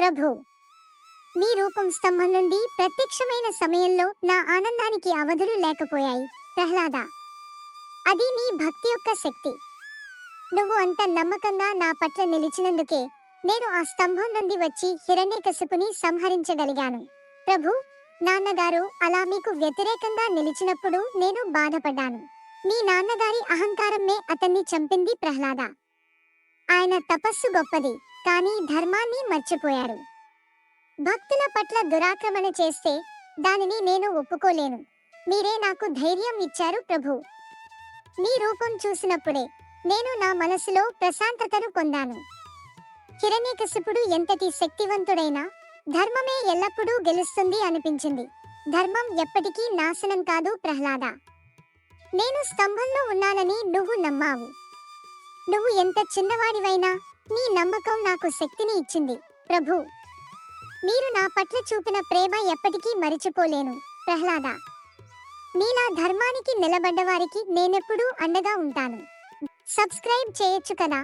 ప్రభూ, మీ రూపం స్తంభం నుండి ప్రత్యక్షమైన సమయంలో నా ఆనందానికి అవధులు లేకపోయాయి. ప్రహ్లాద, అది నీ భక్తి యొక్క శక్తి. నువ్వు అంత నమ్మకంగా నా పట్ల నిలిచినందుకే నేను ఆ స్తంభం నుండి వచ్చి హిరణ్యకశిపుని సంహరించగలిగాను. ప్రభు, నాన్నగారు అలా మీకు వ్యతిరేకంగా నిలిచినప్పుడు నేను బాధపడ్డాను. మీ నాన్నగారి అహంకారమే అతన్ని చంపింది ప్రహ్లాద. ఆయన తపస్సు గొప్పది, కానీ ధర్మాన్ని మర్చిపోయారు. భక్తుల పట్ల దురాక్రమణ చేస్తే దానిని నేను ఒప్పుకోలేను. మీరే నాకు ధైర్యం ఇచ్చారు ప్రభు. మీ రూపం చూసినప్పుడే నేను నా మనసులో ప్రశాంతతను పొందాను. హిరణ్యకశిపుడు ఎంతటి శక్తివంతుడైనా ధర్మమే ఎల్లప్పుడూ గెలుస్తుంది అనిపించింది. ధర్మం ఎప్పటికీ నాశనం కాదు ప్రహ్లాద. నేను స్తంభంలో ఉన్నానని నువ్వు నమ్మావు. నువ్వు ఎంత చిన్నవాడివైనా నీ నమ్మకం నాకు శక్తిని ఇచ్చింది. ప్రభు, మీరు నా పట్ల చూపిన ప్రేమ ఎప్పటికీ మరిచిపోలేను. ప్రహ్లాద, నీలా ధర్మానికి నిలబడ్డవారికి నేనెప్పుడూ అండగా ఉంటాను. సబ్స్క్రైబ్ చేయొచ్చు కదా.